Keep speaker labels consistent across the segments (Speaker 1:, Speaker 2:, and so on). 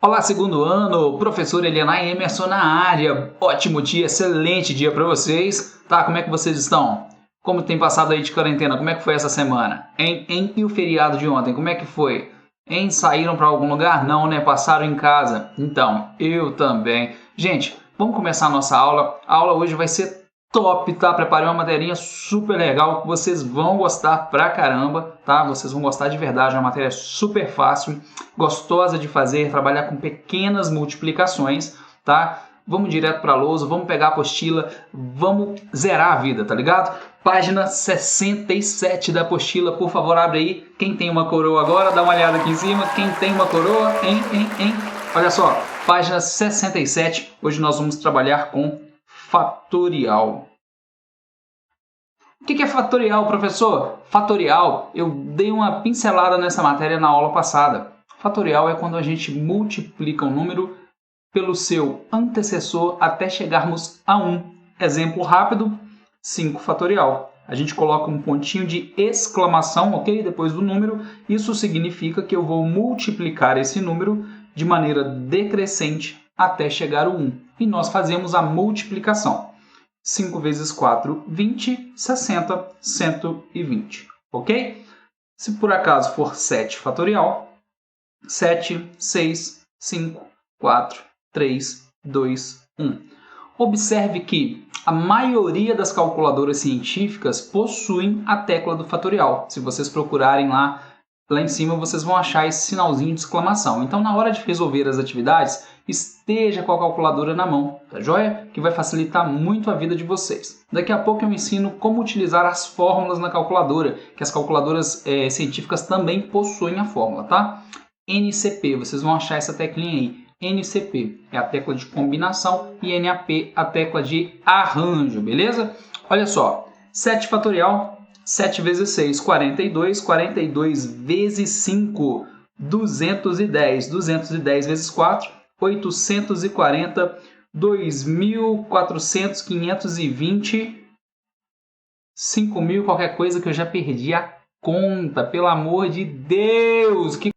Speaker 1: Olá, segundo ano, professor Eliana Emerson na área. Ótimo dia, excelente dia para vocês. Tá, como é que vocês estão? Como tem passado aí de quarentena? Como é que foi essa semana? E o feriado de ontem, como é que foi? Saíram para algum lugar? Não, né? Passaram em casa? Então, eu também. Gente, vamos começar a nossa aula. A aula hoje vai ser top, tá? Preparei uma materinha super legal que vocês vão gostar pra caramba, tá? Vocês vão gostar de verdade, é uma matéria super fácil, gostosa de fazer, trabalhar com pequenas multiplicações, tá? Vamos direto pra lousa, vamos pegar a apostila, vamos zerar a vida, tá ligado? Página 67 da apostila, por favor, abre aí. Quem tem uma coroa agora, dá uma olhada aqui em cima. Quem tem uma coroa, Olha só, página 67, hoje nós vamos trabalhar com fatorial. O que é fatorial, professor? Fatorial, eu dei uma pincelada nessa matéria na aula passada. Fatorial é quando a gente multiplica um número pelo seu antecessor até chegarmos a 1. Exemplo rápido, 5 fatorial. A gente coloca um pontinho de exclamação, ok? Depois do número. Isso significa que eu vou multiplicar esse número de maneira decrescente até chegar ao 1. E nós fazemos a multiplicação. 5 vezes 4, 20, 60, 120, ok? Se por acaso for 7 fatorial, 7, 6, 5, 4, 3, 2, 1. Observe que a maioria das calculadoras científicas possuem a tecla do fatorial. Se vocês procurarem lá em cima, vocês vão achar esse sinalzinho de exclamação. Então, na hora de resolver as atividades, esteja com a calculadora na mão, tá joia? Que vai facilitar muito a vida de vocês. Daqui a pouco eu ensino como utilizar as fórmulas na calculadora, que as calculadoras científicas também possuem a fórmula, tá? NCP, vocês vão achar essa teclinha aí. NCP é a tecla de combinação e NAP a tecla de arranjo, beleza? Olha só, 7 fatorial, 7 vezes 6, 42, 42 vezes 5, 210, 210 vezes 4, 840, 2.400, 520, 5.000, qualquer coisa que eu já perdi a conta, pelo amor de Deus, que...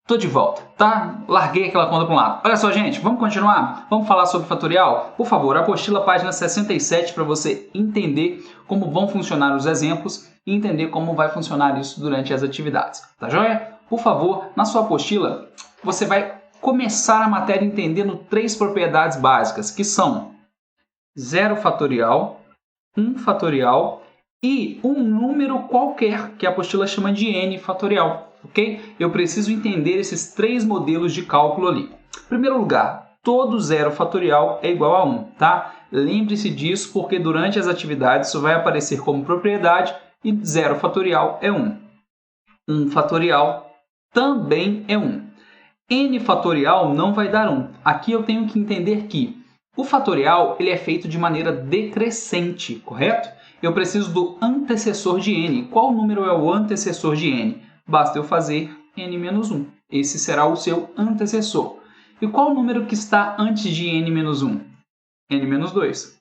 Speaker 1: Tô de volta, tá? Larguei aquela conta para um lado. Olha só, gente, vamos continuar? Vamos falar sobre fatorial? Por favor, apostila página 67 para você entender como vão funcionar os exemplos e entender como vai funcionar isso durante as atividades, tá joia? Por favor, na sua apostila, você vai começar a matéria entendendo 3 propriedades básicas, que são 0 fatorial, 1 fatorial e um número qualquer, que a apostila chama de n fatorial. Ok? Eu preciso entender esses 3 modelos de cálculo ali. Em primeiro lugar, todo 0 fatorial é igual a 1, tá? Lembre-se disso porque durante as atividades isso vai aparecer como propriedade e 0 fatorial é 1. 1 fatorial também é 1. N fatorial não vai dar 1. Aqui eu tenho que entender que o fatorial ele é feito de maneira decrescente, correto? Eu preciso do antecessor de n. Qual número é o antecessor de n? Basta eu fazer n-1. Esse será o seu antecessor. E qual o número que está antes de n-1? n-2.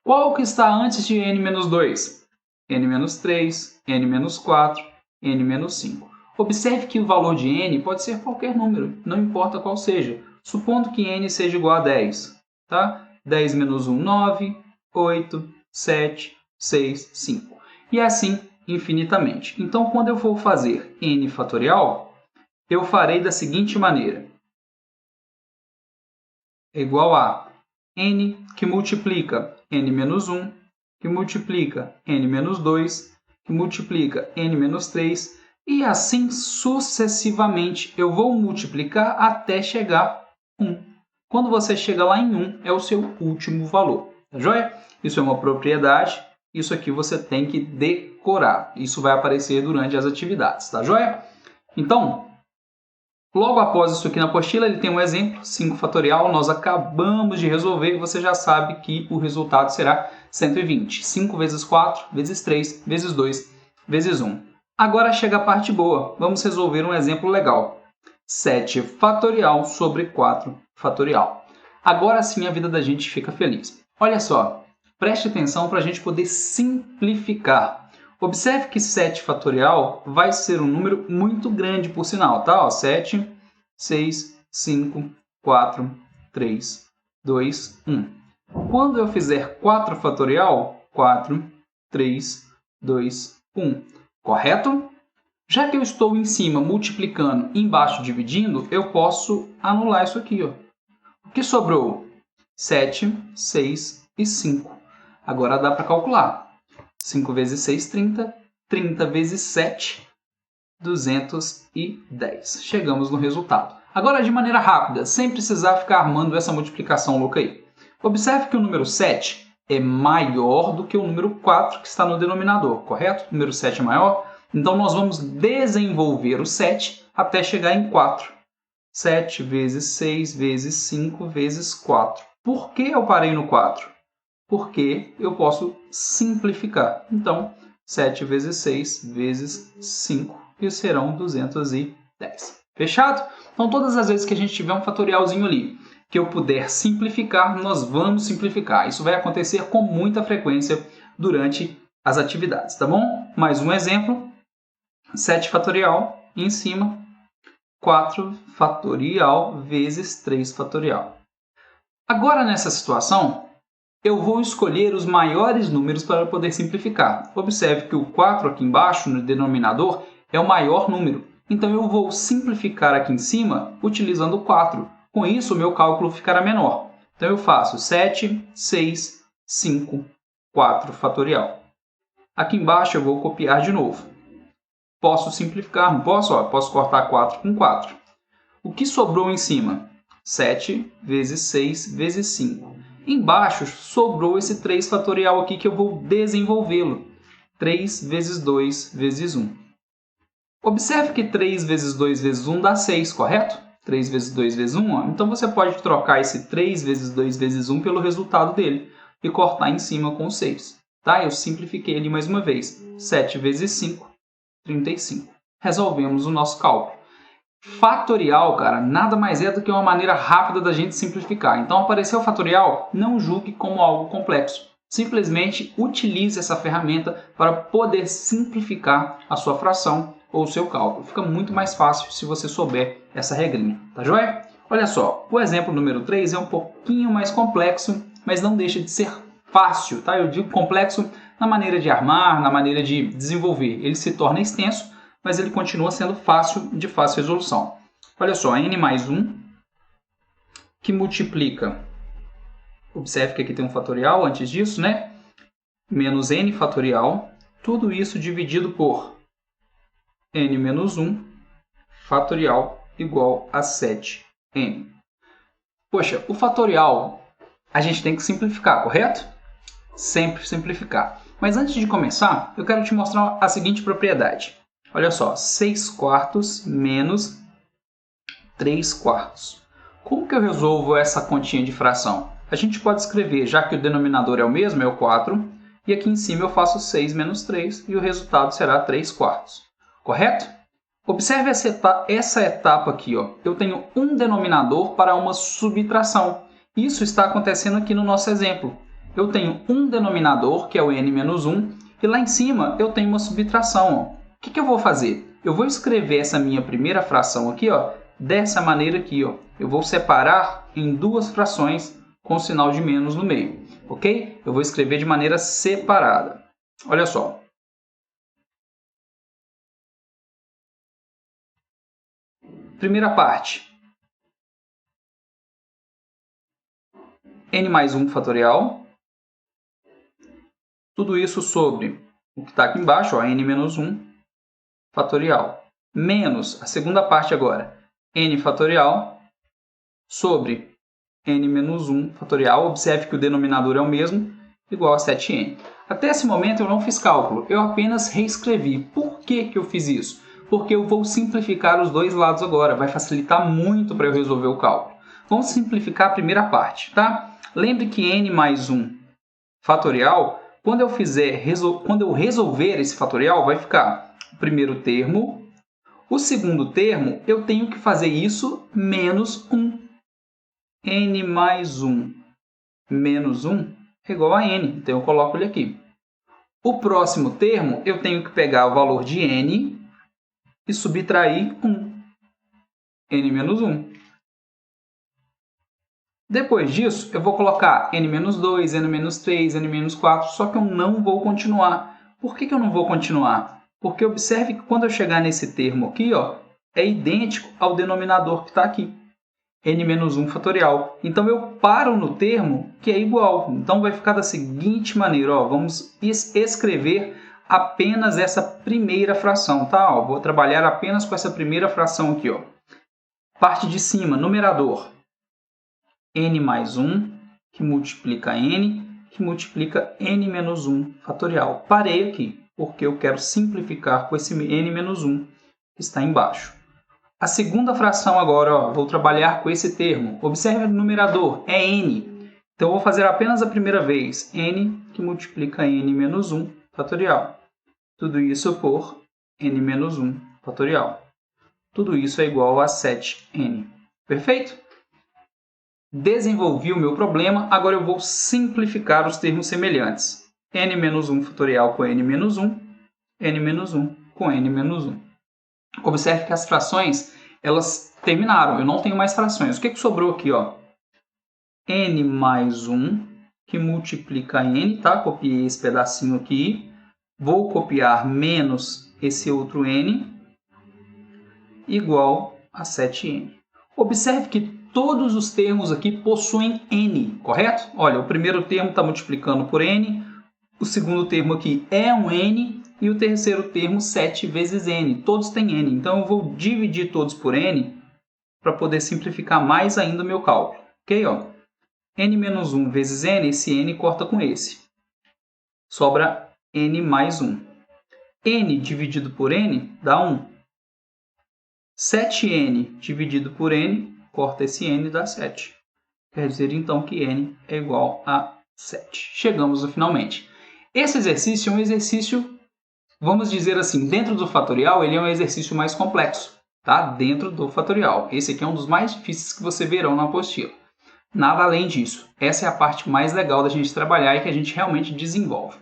Speaker 1: Qual que está antes de n-2? n-3, n-4, n-5. Observe que o valor de n pode ser qualquer número, não importa qual seja. Supondo que n seja igual a 10. Tá? 10 menos 1, 9, 8, 7, 6, 5. E assim infinitamente. Então, quando eu for fazer n fatorial, eu farei da seguinte maneira. É igual a n que multiplica n-1, que multiplica n-2, que multiplica n-3, e assim sucessivamente. Eu vou multiplicar até chegar a 1. Quando você chega lá em 1, é o seu último valor. Tá joia? Isso é uma propriedade. Isso aqui você tem que decorar. Isso vai aparecer durante as atividades, tá joia? Então, logo após isso aqui na apostila, ele tem um exemplo, 5 fatorial. Nós acabamos de resolver. Você já sabe que o resultado será 120. 5 vezes 4, vezes 3, vezes 2, vezes 1. Agora chega a parte boa. Vamos resolver um exemplo legal. 7 fatorial sobre 4 fatorial. Agora sim a vida da gente fica feliz. Olha só. Preste atenção para a gente poder simplificar. Observe que 7 fatorial vai ser um número muito grande, por sinal, tá? 7, 6, 5, 4, 3, 2, 1. Quando eu fizer 4 fatorial, 4, 3, 2, 1. Correto? Já que eu estou em cima multiplicando e embaixo dividindo, eu posso anular isso aqui. Ó. O que sobrou? 7, 6 e 5. Agora dá para calcular. 5 vezes 6, 30. 30 vezes 7, 210. Chegamos no resultado. Agora, de maneira rápida, sem precisar ficar armando essa multiplicação louca aí. Observe que o número 7 é maior do que o número 4 que está no denominador, correto? O número 7 é maior. Então, nós vamos desenvolver o 7 até chegar em 4. 7 vezes 6 vezes 5 vezes 4. Por que eu parei no 4? Porque eu posso simplificar. Então, 7 vezes 6 vezes 5 e serão 210. Fechado? Então, todas as vezes que a gente tiver um fatorialzinho ali que eu puder simplificar, nós vamos simplificar. Isso vai acontecer com muita frequência durante as atividades, tá bom? Mais um exemplo. 7 fatorial e em cima 4 fatorial vezes 3 fatorial. Agora, nessa situação, eu vou escolher os maiores números para poder simplificar. Observe que o 4 aqui embaixo, no denominador, é o maior número. Então, eu vou simplificar aqui em cima utilizando o 4. Com isso, o meu cálculo ficará menor. Então, eu faço 7, 6, 5, 4 fatorial. Aqui embaixo, eu vou copiar de novo. Posso simplificar, não posso? Ó, posso cortar 4 com 4. O que sobrou em cima? 7 vezes 6 vezes 5. Embaixo sobrou esse 3 fatorial aqui que eu vou desenvolvê-lo. 3 vezes 2 vezes 1. Observe que 3 vezes 2 vezes 1 dá 6, correto? 3 vezes 2 vezes 1. Ó. Então, você pode trocar esse 3 vezes 2 vezes 1 pelo resultado dele e cortar em cima com 6. Tá? Eu simplifiquei ali mais uma vez. 7 vezes 5, 35. Resolvemos o nosso cálculo. Fatorial, cara, nada mais é do que uma maneira rápida da gente simplificar. Então, apareceu o fatorial, não julgue como algo complexo. Simplesmente utilize essa ferramenta para poder simplificar a sua fração ou o seu cálculo. Fica muito mais fácil se você souber essa regrinha, tá joia? Olha só, o exemplo número 3 é um pouquinho mais complexo, mas não deixa de ser fácil, tá? Eu digo complexo na maneira de armar, na maneira de desenvolver. Ele se torna extenso, mas ele continua sendo de fácil resolução. Olha só, n mais 1, que multiplica, observe que aqui tem um fatorial antes disso, né? Menos n fatorial, tudo isso dividido por n menos 1 fatorial igual a 7n. Poxa, o fatorial a gente tem que simplificar, correto? Sempre simplificar. Mas antes de começar, eu quero te mostrar a seguinte propriedade. Olha só, 6 quartos menos 3 quartos. Como que eu resolvo essa continha de fração? A gente pode escrever, já que o denominador é o mesmo, é o 4, e aqui em cima eu faço 6 menos 3, e o resultado será 3 quartos. Correto? Observe essa etapa aqui. Ó. Eu tenho um denominador para uma subtração. Isso está acontecendo aqui no nosso exemplo. Eu tenho um denominador, que é o n menos 1, e lá em cima eu tenho uma subtração. Ó. O que eu vou fazer? Eu vou escrever essa minha primeira fração aqui, ó, dessa maneira aqui. Ó. Eu vou separar em duas frações com o sinal de menos no meio. Ok? Eu vou escrever de maneira separada. Olha só. Primeira parte. N mais 1 fatorial. Tudo isso sobre o que está aqui embaixo, ó, n menos 1 fatorial. Menos a segunda parte agora, n fatorial, sobre n menos 1 fatorial. Observe que o denominador é o mesmo, igual a 7n. Até esse momento eu não fiz cálculo, eu apenas reescrevi. Por que eu fiz isso? Porque eu vou simplificar os dois lados agora, vai facilitar muito para eu resolver o cálculo. Vamos simplificar a primeira parte, tá? Lembre que n mais 1 fatorial, quando eu resolver esse fatorial, vai ficar o primeiro termo. O segundo termo, eu tenho que fazer isso menos 1. n mais 1 menos 1 é igual a n, então eu coloco ele aqui. O próximo termo, eu tenho que pegar o valor de n e subtrair 1. n menos 1. Depois disso, eu vou colocar n-2, n-3, n-4, só que eu não vou continuar. Por que eu não vou continuar? Porque observe que quando eu chegar nesse termo aqui, ó, é idêntico ao denominador que está aqui, n-1 fatorial. Então, eu paro no termo que é igual. Então, vai ficar da seguinte maneira, ó, vamos escrever apenas essa primeira fração, tá? Ó, vou trabalhar apenas com essa primeira fração aqui, ó. Parte de cima, numerador, n mais 1, que multiplica n, que multiplica n-1 fatorial. Parei aqui, porque eu quero simplificar com esse n-1 que está embaixo. A segunda fração agora, ó, vou trabalhar com esse termo. Observe o numerador, é n. Então, eu vou fazer apenas a primeira vez, n que multiplica n-1 fatorial. Tudo isso por n-1 fatorial. Tudo isso é igual a 7n. Perfeito? Desenvolvi o meu problema, agora eu vou simplificar os termos semelhantes. n-1 fatorial com n-1, n-1 com n-1. Observe que as frações, elas terminaram, eu não tenho mais frações. O que sobrou aqui? Ó? N mais 1, que multiplica n, tá? Copiei esse pedacinho aqui. Vou copiar menos esse outro n, igual a 7n. Observe que todos os termos aqui possuem n, correto? Olha, o primeiro termo está multiplicando por n, o segundo termo aqui é um n, e o terceiro termo 7 vezes n. Todos têm n, então eu vou dividir todos por n para poder simplificar mais ainda o meu cálculo. Ok? Ó? n-1 vezes n, esse n corta com esse. Sobra n mais 1. n dividido por n dá 1. 7n dividido por n, corta esse n e dá 7. Quer dizer, então, que n é igual a 7. Chegamos no finalmente. Esse exercício é um exercício, vamos dizer assim, dentro do fatorial, ele é um exercício mais complexo, tá? Dentro do fatorial. Esse aqui é um dos mais difíceis que você verão na apostila. Nada além disso. Essa é a parte mais legal da gente trabalhar e que a gente realmente desenvolve.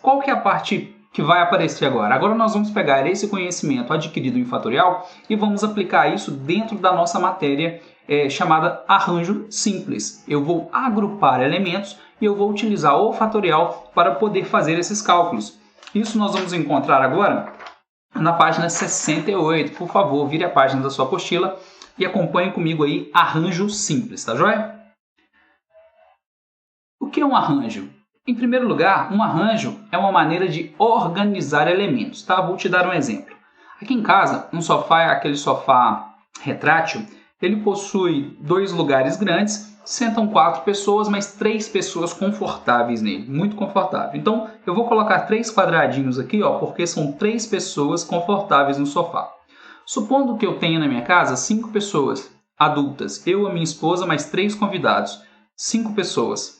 Speaker 1: Qual que é a parte que vai aparecer agora? Agora nós vamos pegar esse conhecimento adquirido em fatorial e vamos aplicar isso dentro da nossa matéria chamada arranjo simples. Eu vou agrupar elementos e eu vou utilizar o fatorial para poder fazer esses cálculos. Isso nós vamos encontrar agora na página 68. Por favor, vire a página da sua apostila e acompanhe comigo aí arranjo simples, tá joia? O que é um arranjo? Em primeiro lugar, um arranjo é uma maneira de organizar elementos, tá? Vou te dar um exemplo. Aqui em casa, um sofá é aquele sofá retrátil. Ele possui 2 lugares grandes, sentam 4 pessoas, mas 3 pessoas confortáveis nele, muito confortável. Então, eu vou colocar 3 quadradinhos aqui, ó, porque são 3 pessoas confortáveis no sofá. Supondo que eu tenha na minha casa 5 pessoas adultas, eu, a minha esposa, mais 3 convidados, 5 pessoas.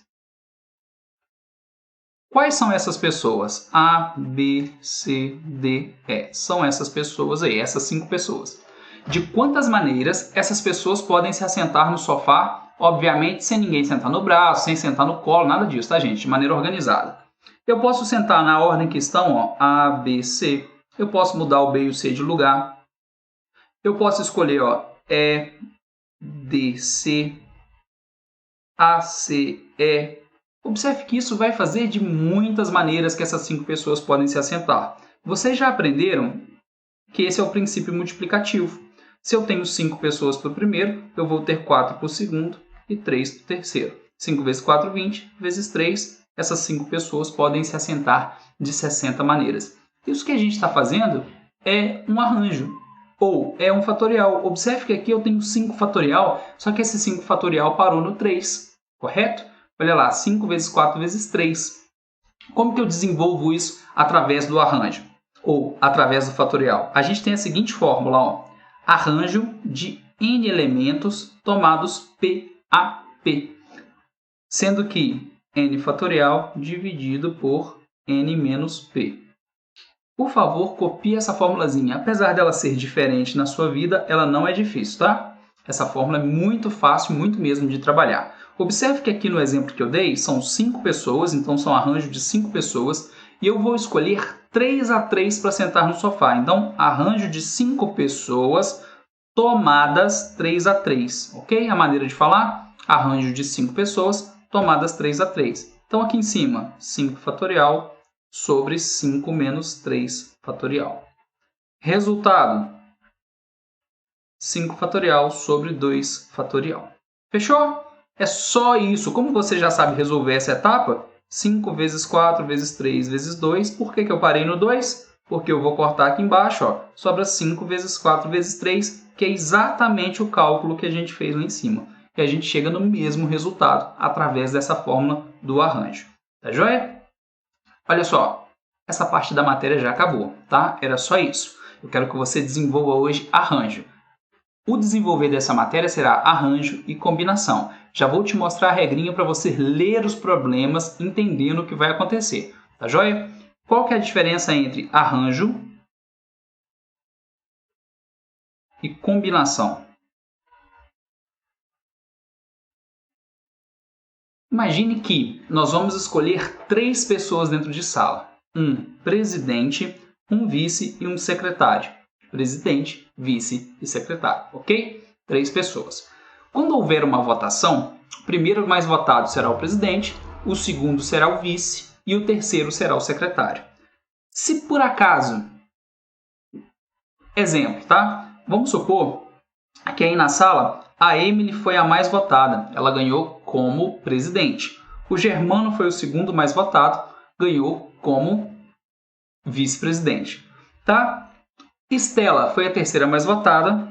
Speaker 1: Quais são essas pessoas? A, B, C, D, E. São essas pessoas aí, essas 5 pessoas. De quantas maneiras essas pessoas podem se assentar no sofá? Obviamente, sem ninguém sentar no braço, sem sentar no colo, nada disso, tá, gente? De maneira organizada. Eu posso sentar na ordem que estão, ó, A, B, C. Eu posso mudar o B e o C de lugar. Eu posso escolher, ó, E, D, C, A, C, E. Observe que isso vai fazer de muitas maneiras que essas 5 pessoas podem se assentar. Vocês já aprenderam que esse é o princípio multiplicativo. Se eu tenho 5 pessoas para o primeiro, eu vou ter 4 para o segundo e 3 para o terceiro. 5 vezes 4, 20, vezes 3, essas 5 pessoas podem se assentar de 60 maneiras. Isso que a gente está fazendo é um arranjo, ou é um fatorial. Observe que aqui eu tenho 5 fatorial, só que esse 5 fatorial parou no 3, correto? Olha lá, 5 vezes 4 vezes 3. Como que eu desenvolvo isso através do arranjo? Ou através do fatorial? A gente tem a seguinte fórmula, ó. Arranjo de n elementos tomados P a P. Sendo que n fatorial dividido por n menos P. Por favor, copie essa formulazinha. Apesar dela ser diferente na sua vida, ela não é difícil, tá? Essa fórmula é muito fácil, muito mesmo de trabalhar. Observe que aqui no exemplo que eu dei, são 5 pessoas, então são arranjo de 5 pessoas, e eu vou escolher 3 a 3 para sentar no sofá. Então, arranjo de 5 pessoas tomadas 3 a 3, ok? A maneira de falar, arranjo de 5 pessoas, tomadas 3 a 3. Então, aqui em cima, 5 fatorial sobre 5 menos 3 fatorial. Resultado, 5 fatorial sobre 2 fatorial. Fechou? É só isso. Como você já sabe resolver essa etapa, 5 vezes 4 vezes 3 vezes 2. Por que eu parei no 2? Porque eu vou cortar aqui embaixo, ó, sobra 5 vezes 4 vezes 3, que é exatamente o cálculo que a gente fez lá em cima. E a gente chega no mesmo resultado através dessa fórmula do arranjo. Tá joia? Olha só, essa parte da matéria já acabou, tá? Era só isso. Eu quero que você desenvolva hoje arranjo. O desenvolver dessa matéria será arranjo e combinação. Já vou te mostrar a regrinha para você ler os problemas entendendo o que vai acontecer. Tá joia? Qual que é a diferença entre arranjo e combinação? Imagine que nós vamos escolher 3 pessoas dentro de sala. Um presidente, um vice e um secretário. Presidente, vice e secretário, ok? 3 pessoas. Quando houver uma votação, o primeiro mais votado será o presidente, o segundo será o vice e o terceiro será o secretário. Se por acaso, exemplo, tá? Vamos supor que aí na sala a Emily foi a mais votada, ela ganhou como presidente. O Germano foi o segundo mais votado, ganhou como vice-presidente, tá? Estela foi a terceira mais votada,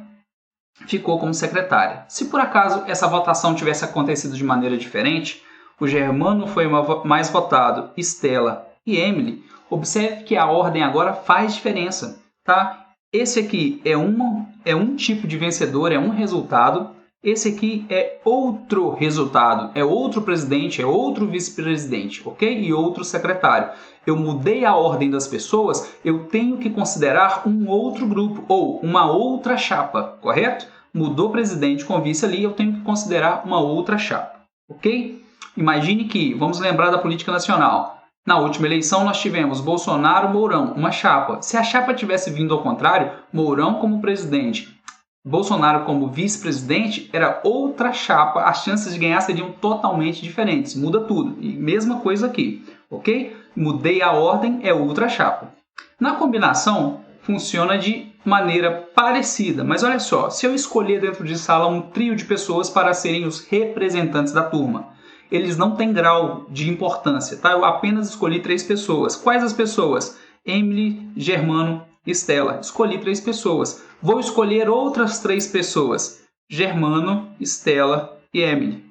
Speaker 1: ficou como secretária. Se por acaso essa votação tivesse acontecido de maneira diferente, o Germano foi o mais votado, Estela e Emily, observe que a ordem agora faz diferença, tá? Esse aqui é um tipo de vencedor, é um resultado. Esse aqui é outro resultado, é outro presidente, é outro vice-presidente, ok? E outro secretário. Eu mudei a ordem das pessoas, eu tenho que considerar um outro grupo ou uma outra chapa, correto? Mudou presidente com vice ali, eu tenho que considerar uma outra chapa, ok? Imagine que, vamos lembrar da política nacional. Na última eleição nós tivemos Bolsonaro-Mourão, uma chapa. Se a chapa tivesse vindo ao contrário, Mourão como presidente, Bolsonaro como vice-presidente, era outra chapa, as chances de ganhar seriam totalmente diferentes. Muda tudo. E mesma coisa aqui, ok? Mudei a ordem, é outra chapa. Na combinação, funciona de maneira parecida. Mas olha só, se eu escolher dentro de sala um trio de pessoas para serem os representantes da turma, eles não têm grau de importância, tá? Eu apenas escolhi 3 pessoas. Quais as pessoas? Emily, Germano e Estela. Escolhi 3 pessoas. Vou escolher outras 3 pessoas. Germano, Estela e Emily.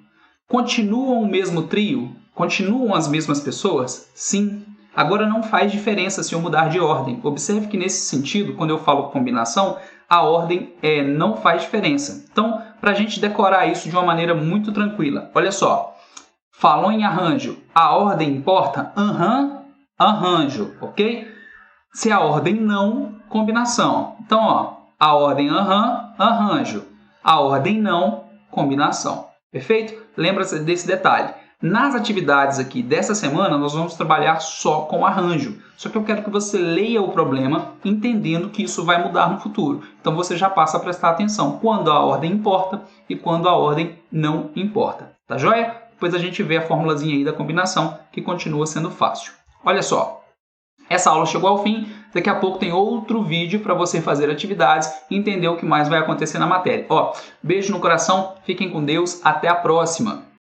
Speaker 1: Continuam o mesmo trio? Continuam as mesmas pessoas? Sim. Agora não faz diferença se eu mudar de ordem. Observe que nesse sentido, quando eu falo combinação, a ordem não faz diferença. Então, para a gente decorar isso de uma maneira muito tranquila, olha só. Falou em arranjo, a ordem importa? Arranjo, ok? Se a ordem não, combinação. Então, ó, a ordem arranjo. A ordem não, combinação. Perfeito? Lembra-se desse detalhe. Nas atividades aqui dessa semana, nós vamos trabalhar só com arranjo. Só que eu quero que você leia o problema entendendo que isso vai mudar no futuro. Então, você já passa a prestar atenção quando a ordem importa e quando a ordem não importa. Tá joia? Depois a gente vê a formulazinha aí da combinação, que continua sendo fácil. Olha só, essa aula chegou ao fim. Daqui a pouco tem outro vídeo para você fazer atividades e entender o que mais vai acontecer na matéria. Ó, beijo no coração, fiquem com Deus, até a próxima!